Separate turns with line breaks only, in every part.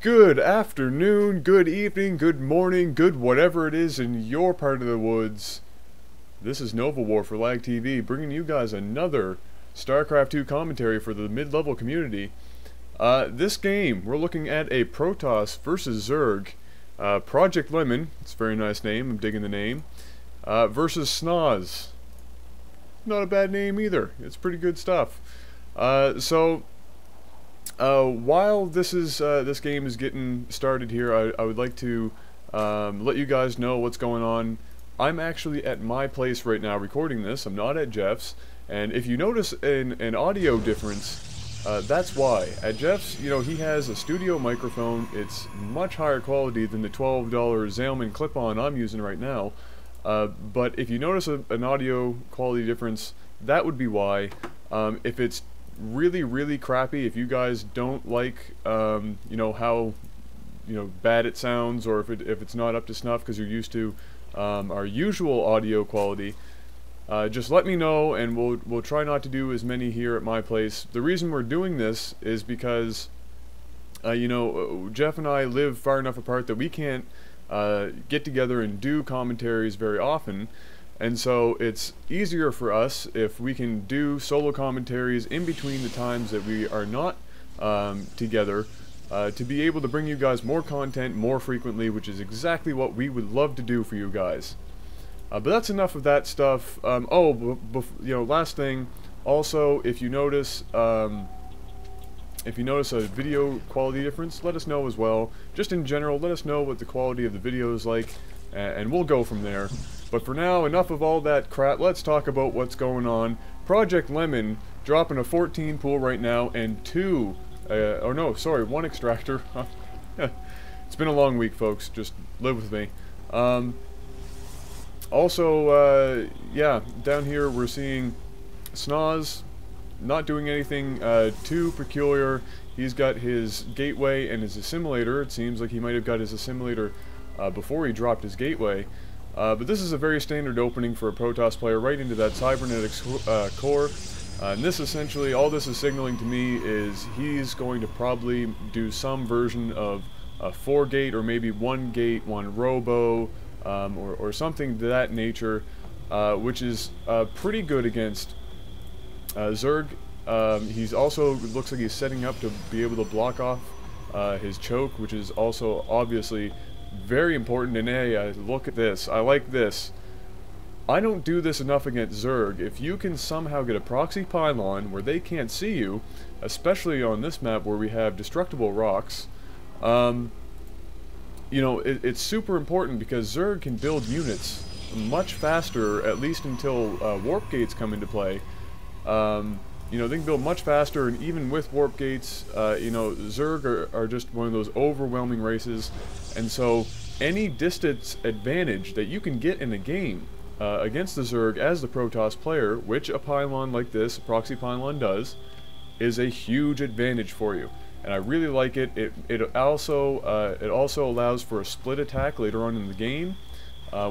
Good afternoon, good evening, good morning, good whatever it is in your part of the woods. This is Nova War for LAGTV, bringing you guys another Starcraft 2 commentary for the mid-level community. This game, we're looking at a Protoss versus Zerg. Projectlemon, it's a very nice name, I'm digging the name, versus Snoz. Not a bad name either, it's pretty good stuff. While this game is getting started here, I would like to let you guys know what's going on. I'm actually at my place right now recording this. I'm not at Jeff's, and if you notice an audio difference, that's why. At Jeff's, you know, he has a studio microphone. It's much higher quality than the $12 Zalman clip-on I'm using right now. But if you notice an audio quality difference, that would be why. If it's really crappy, if you guys don't like you know, how bad it sounds, or if it's not up to snuff because you're used to our usual audio quality, just let me know and we'll try not to do as many here at my place. The reason we're doing this is because you know, Jeff and I live far enough apart that we can't get together and do commentaries very often. And so it's easier for us if we can do solo commentaries in between the times that we are not together, to be able to bring you guys more content more frequently, which is exactly what we would love to do for you guys. But that's enough of that stuff. You know, last thing, also, if you notice a video quality difference, let us know as well. Just in general, let us know what the quality of the video is like, and we'll go from there. But for now, enough of all that crap, let's talk about what's going on. Projectlemon dropping a 14 pool right now, and one extractor. It's been a long week, folks, just live with me. Yeah, down here we're seeing Snoz not doing anything too peculiar. He's got his gateway and his assimilator. It seems like he might have got his assimilator before he dropped his gateway. But this is a very standard opening for a Protoss player, right into that cybernetics core. And this essentially, all this is signaling to me is he's going to probably do some version of a 4-gate, or maybe 1 gate, 1 robo, or something to that nature, which is pretty good against Zerg. He's also, looks like he's setting up to be able to block off his choke, which is also obviously very important. And hey, look at this. I like this. I don't do this enough against Zerg. If you can somehow get a proxy pylon where they can't see you, especially on this map where we have destructible rocks, you know, it's super important, because Zerg can build units much faster, at least until warp gates come into play. You know, they can build much faster, and even with warp gates, you know, Zerg are just one of those overwhelming races. And so any distance advantage that you can get in a game against the Zerg as the Protoss player, which a pylon like this, a proxy pylon, does, is a huge advantage for you. And I really like it. It also allows for a split attack later on in the game,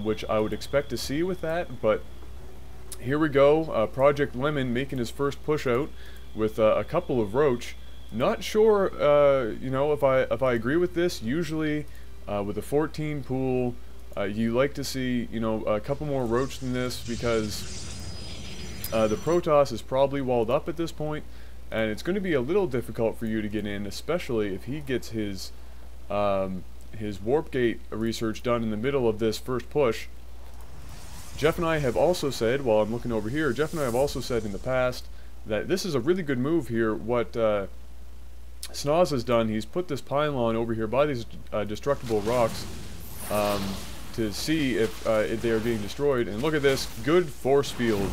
which I would expect to see with that. But here we go. Projectlemon making his first push out with a couple of roach. Not sure, you know, if I agree with this. Usually, with a 14 pool, you like to see, you know, a couple more roach than this, because the Protoss is probably walled up at this point, and it's going to be a little difficult for you to get in, especially if he gets his warp gate research done in the middle of this first push. Jeff and I have also said, while I'm looking over here, Jeff and I have also said in the past that this is a really good move here. What Snoz has done, he's put this pylon over here by these destructible rocks to see if they are being destroyed. And look at this, good force field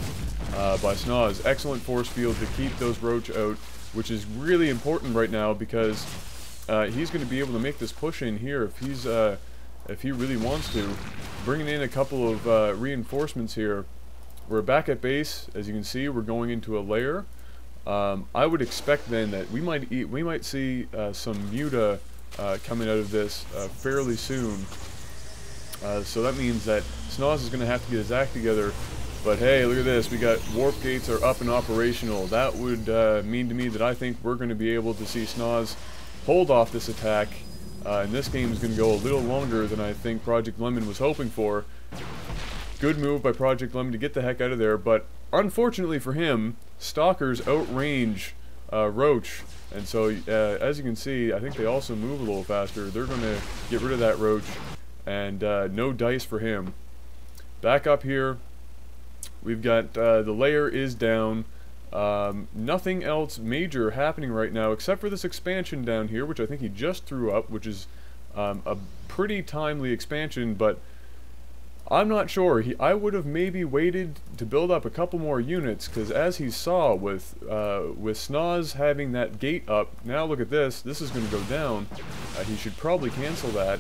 by Snoz. Excellent force field to keep those roach out, which is really important right now, because he's going to be able to make this push in here if he really wants to. Bringing in a couple of reinforcements here. We're back at base. As you can see, we're going into a lair. I would expect then that we might see some muta coming out of this fairly soon. So that means that Snoz is going to have to get his act together. But hey, look at this. We got warp gates are up and operational. That would mean to me that I think we're going to be able to see Snoz hold off this attack and this game is going to go a little longer than I think Projectlemon was hoping for. Good move by Projectlemon to get the heck out of there, but unfortunately for him, Stalkers outrange Roach, and so as you can see, I think they also move a little faster. They're going to get rid of that Roach, and no dice for him. Back up here, we've got the layer is down. Nothing else major happening right now except for this expansion down here, which I think he just threw up, which is a pretty timely expansion, but I'm not sure. I would have maybe waited to build up a couple more units, because as he saw with Snoz having that gate up, now look at this. This is going to go down. He should probably cancel that.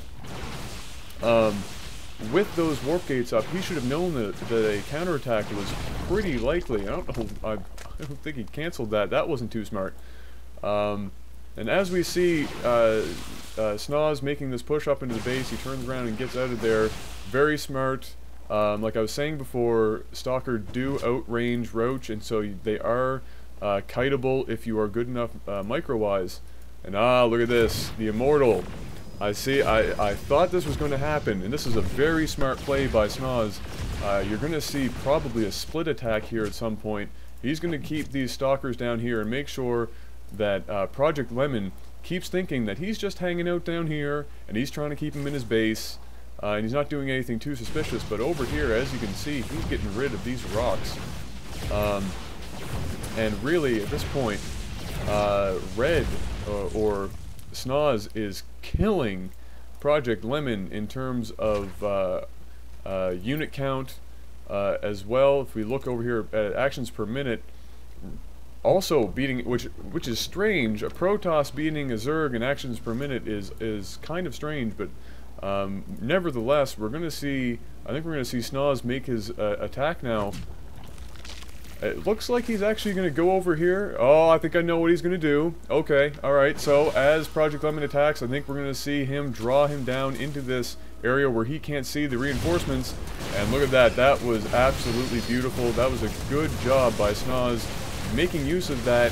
With those warp gates up, he should have known that a counterattack was pretty likely. I don't know. I don't think he canceled that. That wasn't too smart. And as we see Snoz making this push up into the base, he turns around and gets out of there. Very smart. Like I was saying before, Stalker do outrange Roach, and so they are kiteable if you are good enough micro-wise. And look at this. The Immortal. I thought this was going to happen, and this is a very smart play by Snoz. You're going to see probably a split attack here at some point. He's going to keep these Stalkers down here and make sure that Projectlemon keeps thinking that he's just hanging out down here, and he's trying to keep him in his base, and he's not doing anything too suspicious. But over here, as you can see, he's getting rid of these rocks. And really, at this point, Red, or Snoz, is killing Projectlemon in terms of unit count as well. If we look over here at actions per minute, also beating, which is strange. A Protoss beating a Zerg in actions per minute is kind of strange, but nevertheless, we're going to see. I think we're going to see Snoz make his attack now. It looks like he's actually going to go over here. Oh, I think I know what he's going to do. Okay, alright, so as Projectlemon attacks, I think we're going to see him draw him down into this area where he can't see the reinforcements. And look at that, that was absolutely beautiful. That was a good job by Snoz, making use of that,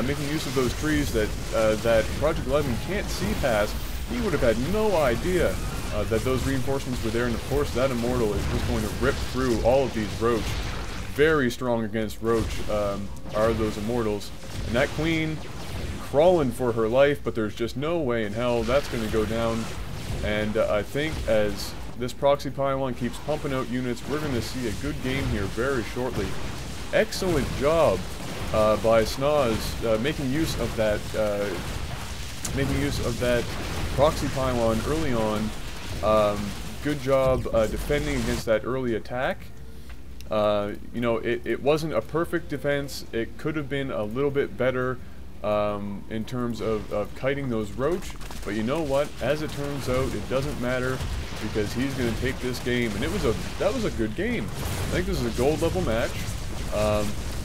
making use of those trees that Projectlemon can't see past. He would have had no idea that those reinforcements were there, and of course that Immortal is just going to rip through all of these Roach. Very strong against Roach are those Immortals. And that Queen crawling for her life, but there's just no way in hell that's going to go down. And I think as this proxy pylon keeps pumping out units, we're going to see a good game here very shortly. Excellent job by Snoz making use of that proxy pylon early on. Good job defending against that early attack. You know, it wasn't a perfect defense. It could have been a little bit better in terms of kiting those Roach, but you know what? As it turns out, it doesn't matter, because he's going to take this game, and that was a good game. I think this is a gold level match.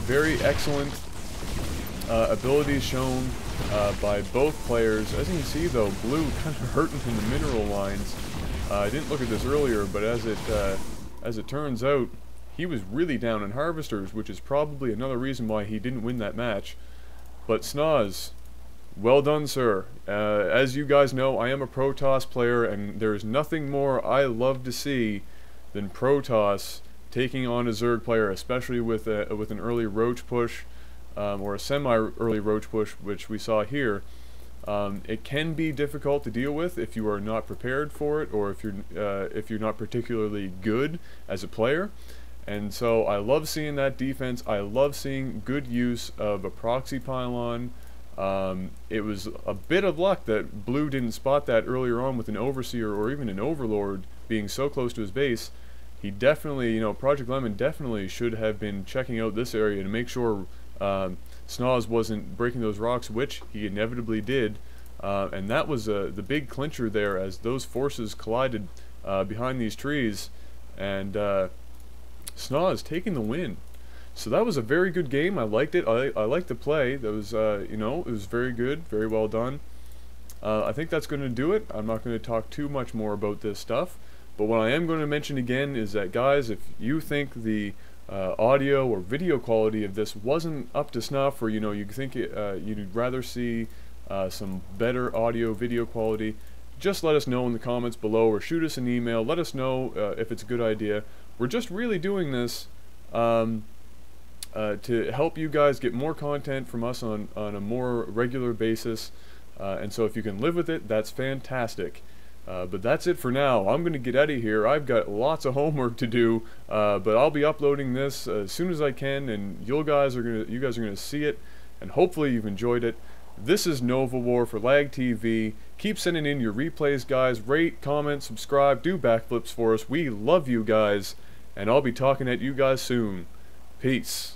Very excellent abilities shown by both players. As you can see, though, Blue kind of hurting in the mineral lines. I didn't look at this earlier, but as it turns out, he was really down in Harvesters, which is probably another reason why he didn't win that match. But Snoz, well done, sir. As you guys know, I am a Protoss player, and there's nothing more I love to see than Protoss taking on a Zerg player, especially with an early Roach push, or a semi-early Roach push, which we saw here. It can be difficult to deal with if you are not prepared for it, or if you're not particularly good as a player. And so I love seeing that defense. I love seeing good use of a proxy pylon. It was a bit of luck that Blue didn't spot that earlier on with an Overseer or even an Overlord being so close to his base. He definitely, you know, Projectlemon definitely should have been checking out this area to make sure Snoz wasn't breaking those rocks, which he inevitably did. And that was the big clincher there as those forces collided behind these trees. And Snoz taking the win. So that was a very good game. I liked it. I liked the play. That was, you know, it was very good, very well done. I think that's going to do it. I'm not going to talk too much more about this stuff. But what I am going to mention again is that, guys, if you think the audio or video quality of this wasn't up to snuff, or, you know, you think you'd rather see some better audio video quality, just let us know in the comments below or shoot us an email. Let us know if it's a good idea. We're just really doing this to help you guys get more content from us on a more regular basis. And so if you can live with it, that's fantastic. But that's it for now. I'm going to get out of here. I've got lots of homework to do, but I'll be uploading this as soon as I can, and you guys are gonna see it, and hopefully you've enjoyed it. This is Nova War for LAGTV. Keep sending in your replays, guys. Rate, comment, subscribe, do backflips for us. We love you guys, and I'll be talking at you guys soon. Peace.